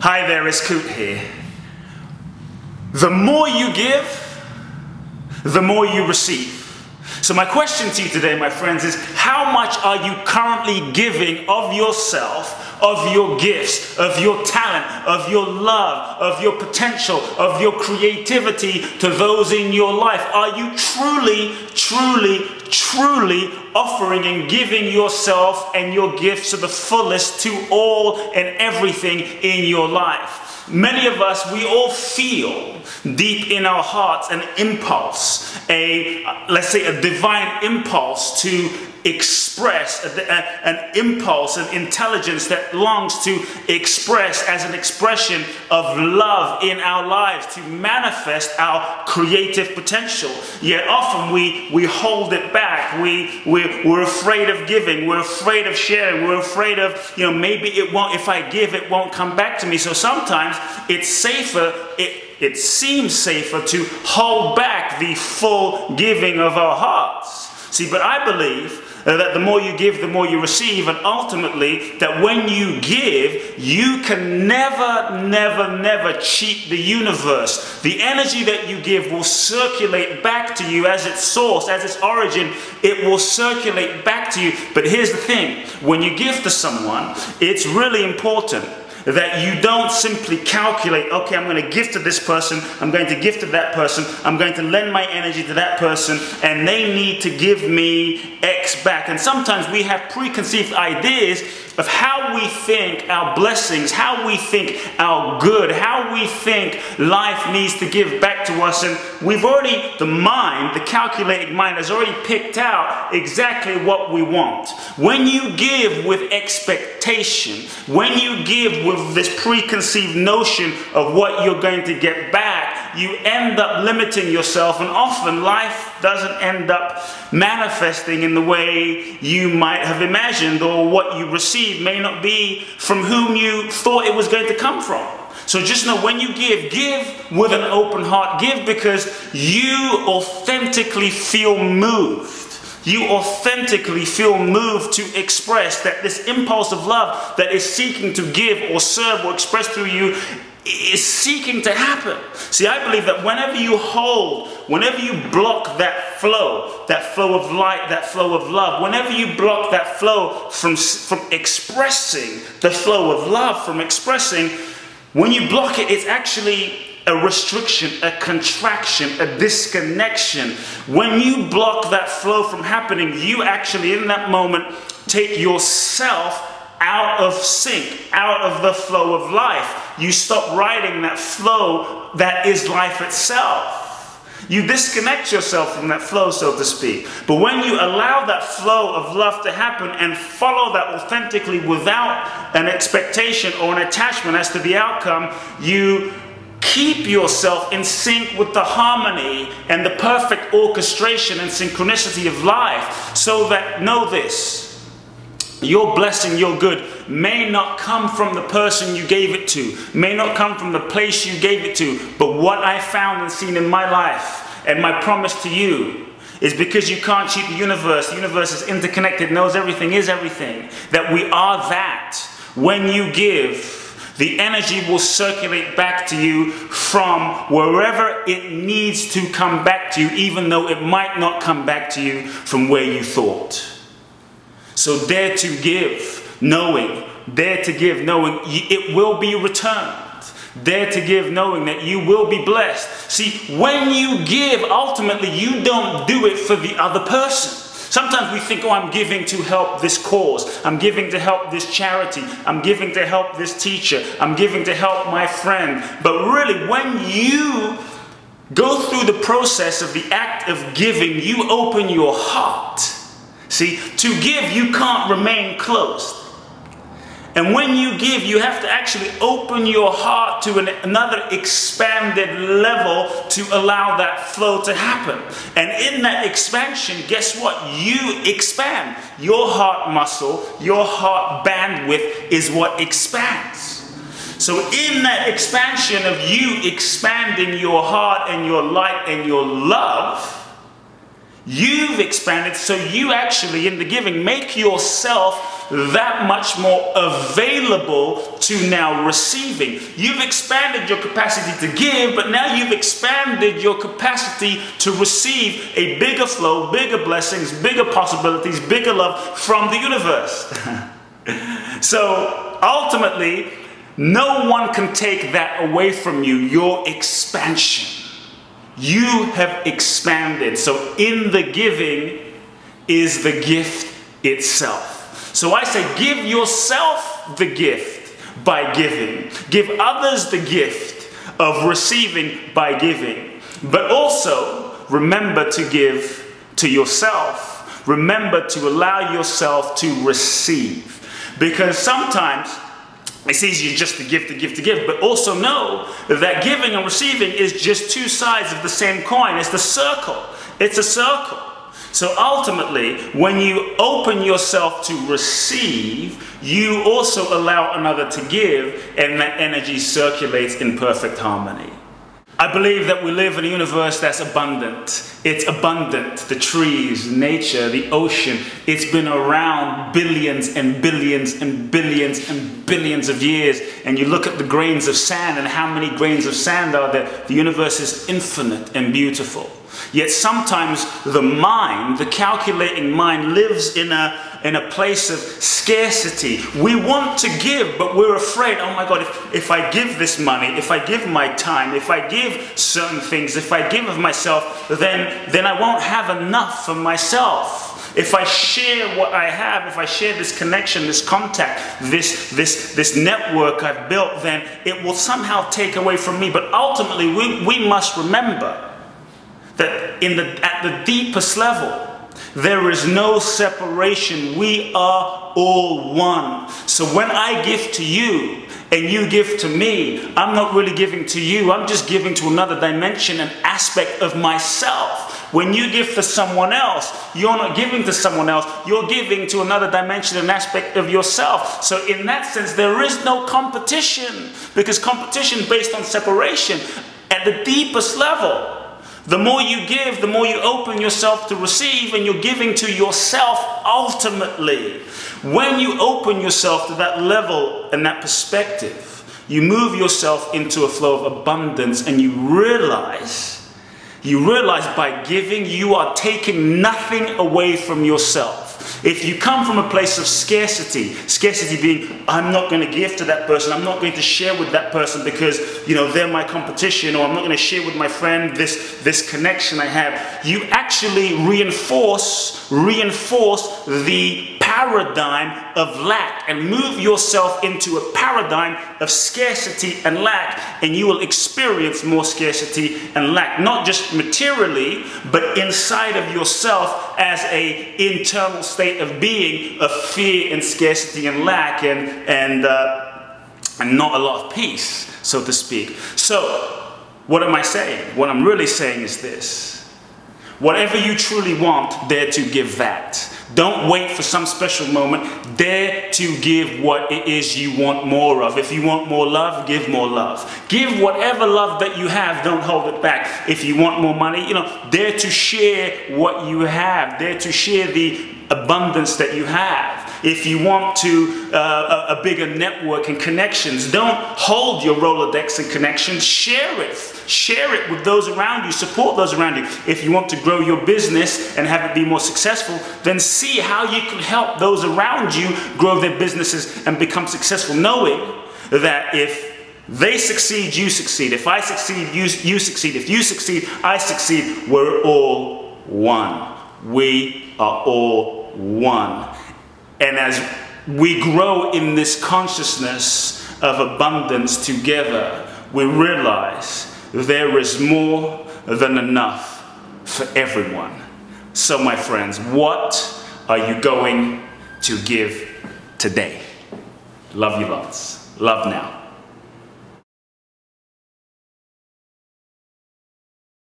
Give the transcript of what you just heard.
Hi there, it's Kute here. The more you give, the more you receive. So my question to you today, my friends, is how much are you currently giving of yourself, of your gifts, of your talent, of your love, of your potential, of your creativity to those in your life? Are you truly offering and giving yourself and your gifts to the fullest to all and everything in your life? Many of us, we all feel deep in our hearts an impulse, let's say a divine impulse to express, an impulse, an intelligence that longs to express as an expression of love in our lives, to manifest our creative potential. Yet often we hold it back. We're afraid of giving. We're afraid of sharing. We're afraid of, maybe it won't, if I give, it won't come back to me. So sometimes it's safer, it seems safer to hold back the full giving of our hearts. See, but I believe that the more you give, the more you receive, and ultimately that when you give, you can never cheat the universe. The energy that you give will circulate back to you as its source, as its origin. It will circulate back to you. But here's the thing, when you give to someone, it's really important that you don't simply calculate, okay, I'm going to give to this person, I'm going to give to that person, I'm going to lend my energy to that person, and they need to give me X back. And sometimes we have preconceived ideas of how we think our blessings, how we think our good, how we think life needs to give back to us. And we've already, the calculating mind has already picked out exactly what we want. When you give with expectation, when you give with this preconceived notion of what you're going to get back, you end up limiting yourself, and often life doesn't end up manifesting in the way you might have imagined, or what you receive may not be from whom you thought it was going to come from. So just know, when you give with an open heart. Give because you authentically feel moved. You authentically feel moved to express that this impulse of love that is seeking to give or serve or express through you is seeking to happen. See, I believe that whenever you block that flow of light, that flow of love, whenever you block that flow from expressing, the flow of love from expressing, when you block it, it's actually a restriction, a contraction, a disconnection. When you block that flow from happening, you actually in that moment take yourself out of sync, out of the flow of life. You stop riding that flow that is life itself. You disconnect yourself from that flow, so to speak. But when you allow that flow of love to happen and follow that authentically without an expectation or an attachment as to the outcome, you keep yourself in sync with the harmony and the perfect orchestration and synchronicity of life, so that, know this, your blessing, your good, may not come from the person you gave it to, may not come from the place you gave it to, but what I found and seen in my life, and my promise to you, is because you can't cheat the universe is interconnected, knows everything, is everything, that we are that. When you give, the energy will circulate back to you from wherever it needs to come back to you, even though it might not come back to you from where you thought. So dare to give, knowing it will be returned. Dare to give, knowing that you will be blessed. See, when you give, ultimately you don't do it for the other person. Sometimes we think, oh, I'm giving to help this cause. I'm giving to help this charity. I'm giving to help this teacher. I'm giving to help my friend. But really, when you go through the process of the act of giving, you open your heart. See, to give, you can't remain closed. And when you give, you have to actually open your heart to another expanded level to allow that flow to happen. And in that expansion, guess what? You expand. Your heart muscle, your heart bandwidth is what expands. So in that expansion of you expanding your heart and your light and your love, You've expanded, so you actually, in the giving, make yourself that much more available to now receiving. You've expanded your capacity to give, but now you've expanded your capacity to receive a bigger flow, bigger blessings, bigger possibilities, bigger love from the universe. So ultimately, no one can take that away from you, your expansion. You have expanded. So in the giving is the gift itself. So I say, give yourself the gift by giving. Give others the gift of receiving by giving. But also remember to give to yourself. Remember to allow yourself to receive. Because sometimes it's easier just to give, but also know that giving and receiving is just two sides of the same coin. It's the circle. It's a circle. So ultimately, when you open yourself to receive, you also allow another to give, and that energy circulates in perfect harmony. I believe that we live in a universe that's abundant. It's abundant. The trees, nature, the ocean. It's been around billions and billions and billions and billions of years. And you look at the grains of sand and how many grains of sand are there. The universe is infinite and beautiful. Yet sometimes the mind, the calculating mind, lives in a place of scarcity. We want to give, but we're afraid, oh my God, if I give this money, if I give my time, if I give certain things, if I give of myself, then I won't have enough for myself. If I share what I have, if I share this connection, this contact, this network I've built, then it will somehow take away from me. But ultimately, we must remember that at the deepest level, there is no separation. We are all one. So when I give to you and you give to me, I'm not really giving to you. I'm just giving to another dimension, an aspect of myself. When you give to someone else, you're not giving to someone else. You're giving to another dimension, an aspect of yourself. So in that sense, there is no competition, because competition based on separation at the deepest level. The more you give, the more you open yourself to receive, and you're giving to yourself ultimately. When you open yourself to that level and that perspective, you move yourself into a flow of abundance, and you realize by giving, you are taking nothing away from yourself. If you come from a place of scarcity, scarcity being, I'm not going to give to that person, I'm not going to share with that person because, you know, they're my competition, or I'm not going to share with my friend this connection I have. You actually reinforce the paradigm of lack and move yourself into a paradigm of scarcity and lack, and you will experience more scarcity and lack, not just materially, but inside of yourself as an internal state of being of fear and scarcity and lack, and not a lot of peace, so to speak. So what am I saying? What I'm really saying is this: whatever you truly want, dare to give that. Don't wait for some special moment. Dare to give what it is you want more of. If you want more love, give more love. Give whatever love that you have. Don't hold it back. If you want more money, you know, dare to share what you have. Dare to share the abundance that you have. If you want to a bigger network and connections, don't hold your Rolodex and connections. Share it. Share it with those around you. Support those around you. If you want to grow your business and have it be more successful, then see how you can help those around you grow their businesses and become successful, knowing that if they succeed, you succeed. If I succeed, you succeed. If you succeed, I succeed. We're all one. We are all one. And as we grow in this consciousness of abundance together, we realize there is more than enough for everyone. So my friends, what are you going to give today? Love you lots. Love now.